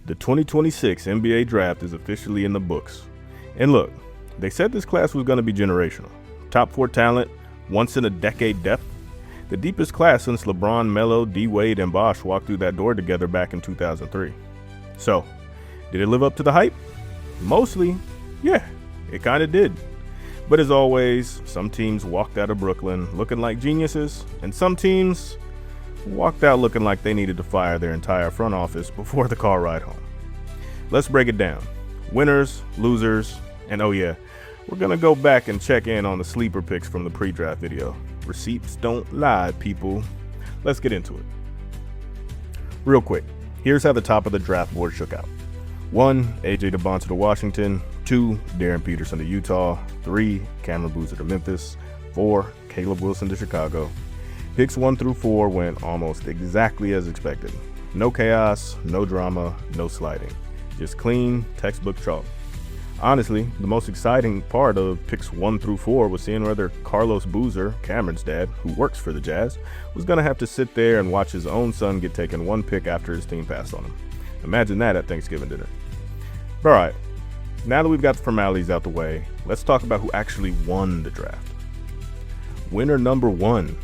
The 2026 NBA draft is officially in the books. And look, they said this class was going to be generational. Top 4 talent, once in a decade depth. The deepest class since LeBron, Melo, D. Wade, and Bosh walked through that door together back in 2003. So, did it live up to the hype? Mostly, yeah, it kind of did. But as always, some teams walked out of Brooklyn looking like geniuses, and some teams walked out looking like they needed to fire their entire front office before the car ride home. Let's break it down. Winners, losers, and oh yeah, we're gonna go back and check in on the sleeper picks from the pre-draft video. Receipts don't lie, people. Let's get into it. Real quick, here's how the top of the draft board shook out. 1, AJ Dybantsa to Washington. 2, Darren Peterson to Utah. 3, Cameron Boozer to Memphis. 4, Caleb Wilson to Chicago. Picks 1 through 4 went almost exactly as expected. No chaos, no drama, no sliding. Just clean, textbook chalk. Honestly, the most exciting part of picks 1 through 4 was seeing whether Carlos Boozer, Cameron's dad, who works for the Jazz, was going to have to sit there and watch his own son get taken 1 pick after his team passed on him. Imagine that at Thanksgiving dinner. Alright, now that we've got the formalities out the way, let's talk about who actually won the draft. Winner number 1.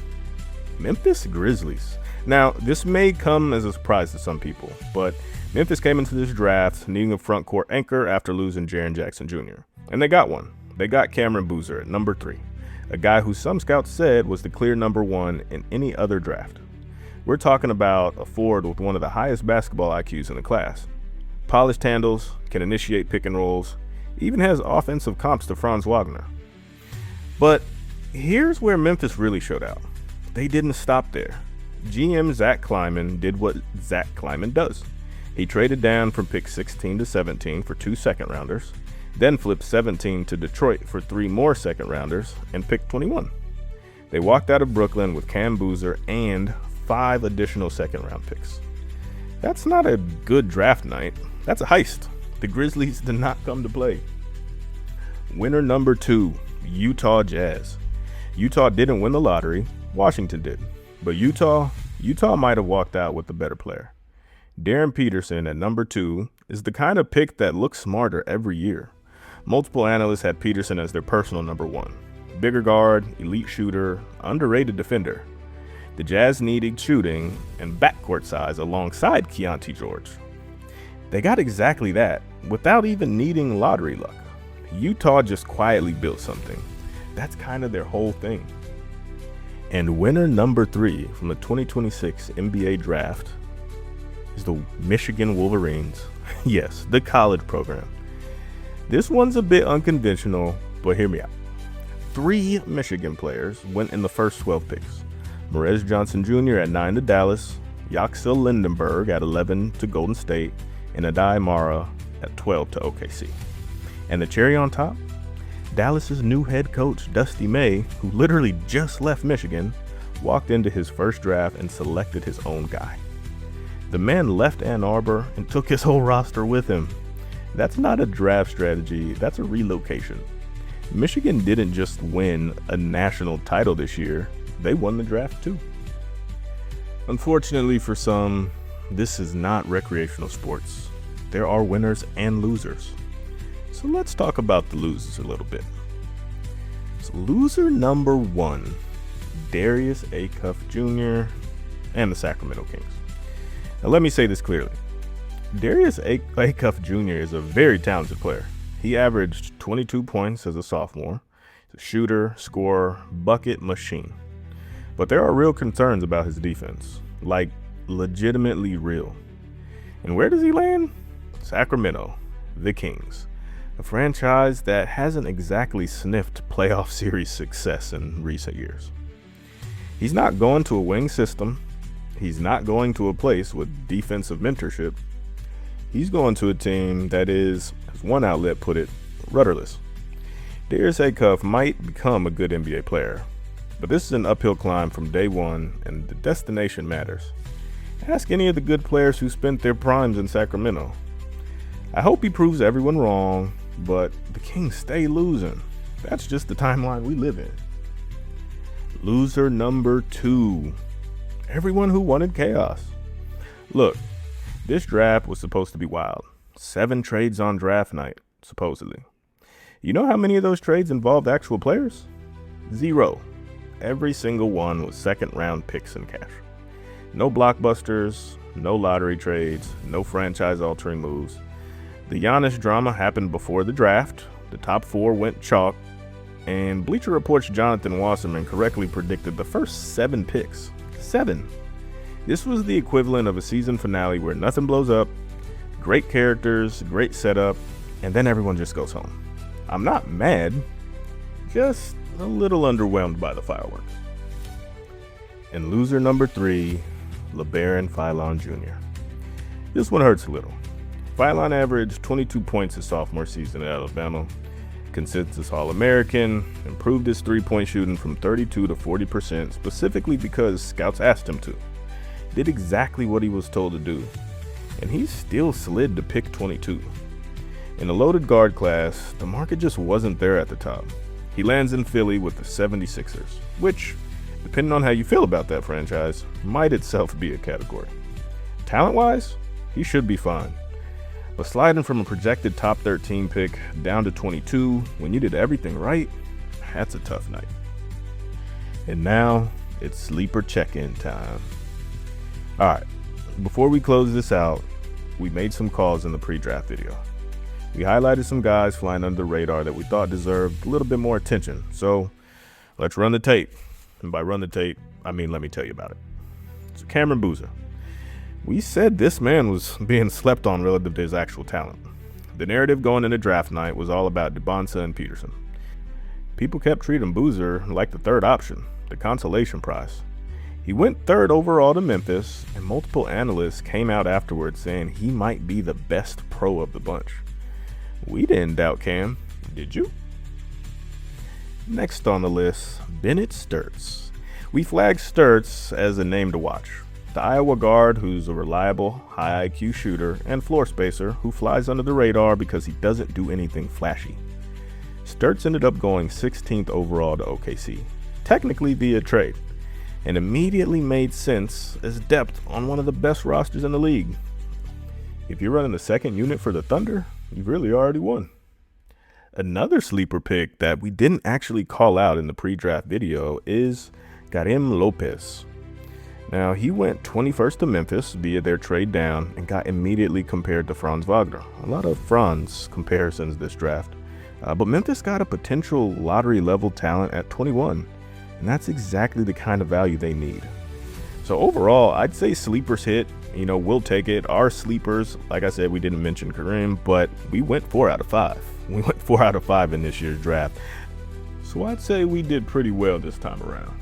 Memphis Grizzlies. Now, this may come as a surprise to some people, but Memphis came into this draft needing a front court anchor after losing Jaren Jackson Jr. And they got one. They got Cameron Boozer at number 3, a guy who some scouts said was the clear number 1 in any other draft. We're talking about a forward with one of the highest basketball IQs in the class. Polished handles, can initiate pick and rolls, even has offensive comps to Franz Wagner. But here's where Memphis really showed out. They didn't stop there. GM Zach Kleiman did what Zach Kleiman does. He traded down from pick 16 to 17 for 2 second-rounders, then flipped 17 to Detroit for 3 more second-rounders, and picked 21. They walked out of Brooklyn with Cam Boozer and 5 additional second-round picks. That's not a good draft night. That's a heist. The Grizzlies did not come to play. Winner number 2, Utah Jazz. Utah didn't win the lottery. Washington did. But Utah might have walked out with the better player. Darren Peterson at number 2 is the kind of pick that looks smarter every year. Multiple analysts had Peterson as their personal number 1. Bigger guard, elite shooter, underrated defender. The Jazz needed shooting and backcourt size alongside Keontae George. They got exactly that without even needing lottery luck. Utah just quietly built something. That's kind of their whole thing. And winner number 3 from the 2026 NBA draft is the Michigan Wolverines. Yes, the college program. This one's a bit unconventional, but hear me out. 3 Michigan players went in the first 12 picks. Morez Johnson Jr. at 9 to Dallas, Yaxel Lindenberg at 11 to Golden State, and Adai Mara at 12 to OKC. And the cherry on top? Dallas's new head coach, Dusty May, who literally just left Michigan, walked into his first draft and selected his own guy. The man left Ann Arbor and took his whole roster with him. That's not a draft strategy, that's a relocation. Michigan didn't just win a national title this year, they won the draft too. Unfortunately for some, this is not recreational sports. There are winners and losers. So let's talk about the losers a little bit. So loser number 1, Darius Acuff Jr. and the Sacramento Kings. Now let me say this clearly. Darius Acuff Jr. is a very talented player. He averaged 22 points as a sophomore. He's a shooter, scorer, bucket machine. But there are real concerns about his defense, like legitimately real. And where does he land? Sacramento, the Kings. A franchise that hasn't exactly sniffed playoff series success in recent years. He's not going to a wing system. He's not going to a place with defensive mentorship. He's going to a team that is, as one outlet put it, rudderless. Darius Acuff might become a good NBA player, but this is an uphill climb from day one, and the destination matters. Ask any of the good players who spent their primes in Sacramento. I hope he proves everyone wrong, but the Kings stay losing. That's just the timeline we live in. Loser number 2. Everyone who wanted chaos. Look, This draft was supposed to be wild. 7 trades on draft night, supposedly. You know how many of those trades involved actual players? 0. Every single one was second-round picks and cash. No blockbusters, no lottery trades, no franchise-altering moves. The Giannis drama happened before the draft. The top 4 went chalk, and Bleacher Report's Jonathan Wasserman correctly predicted the first 7 picks. 7. This was the equivalent of a season finale where nothing blows up, great characters, great setup, and then everyone just goes home. I'm not mad, just a little underwhelmed by the fireworks. And loser number 3, LeBaron Philon Jr. This one hurts a little. Philon averaged 22 points his sophomore season at Alabama, consensus All-American, improved his three-point shooting from 32 to 40% specifically because scouts asked him to. Did exactly what he was told to do, and he still slid to pick 22. In the loaded guard class, the market just wasn't there at the top. He lands in Philly with the 76ers, which, depending on how you feel about that franchise, might itself be a category. Talent-wise, he should be fine. But sliding from a projected top 13 pick down to 22 when you did everything right, that's a tough night. And now, it's sleeper check-in time. Alright, before we close this out, we made some calls in the pre-draft video. We highlighted some guys flying under the radar that we thought deserved a little bit more attention. So, let's run the tape. And by run the tape, I mean let me tell you about it. So Cameron Boozer. We said this man was being slept on relative to his actual talent. The narrative going into draft night was all about Dybantsa and Peterson. People kept treating Boozer like the third option, the consolation prize. He went 3rd overall to Memphis, and multiple analysts came out afterwards saying he might be the best pro of the bunch. We didn't doubt Cam, did you? Next on the list, Bennett Sturtz. We flagged Sturtz as a name to watch. The Iowa guard who's a reliable, high IQ shooter and floor spacer who flies under the radar because he doesn't do anything flashy. Sturtz ended up going 16th overall to OKC, technically via trade, and immediately made sense as depth on one of the best rosters in the league. If you're running the second unit for the Thunder, you've really already won. Another sleeper pick that we didn't actually call out in the pre-draft video is Karim Lopez. Now, he went 21st to Memphis via their trade down and got immediately compared to Franz Wagner. A lot of Franz comparisons this draft. But Memphis got a potential lottery-level talent at 21, and that's exactly the kind of value they need. So overall, I'd say sleepers hit. We'll take it. Our sleepers, like I said, we didn't mention Kareem, but we went 4 out of 5. We went 4 out of 5 in this year's draft. So I'd say we did pretty well this time around.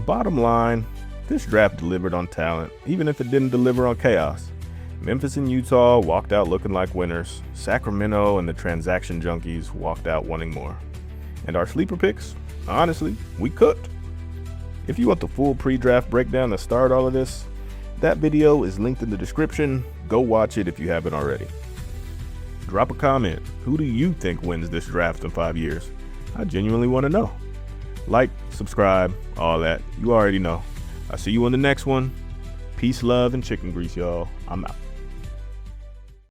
Bottom line, this draft delivered on talent, even if it didn't deliver on chaos. Memphis and Utah walked out looking like winners. Sacramento and the transaction junkies walked out wanting more. And our sleeper picks, honestly, we cooked. If you want the full pre-draft breakdown to start all of this, that video is linked in the description. Go watch it if you haven't already. Drop a comment. Who do you think wins this draft in 5 years? I genuinely want to know. Like, subscribe, all that. You already know. I'll see you on the next one. Peace, love, and chicken grease, y'all. I'm out.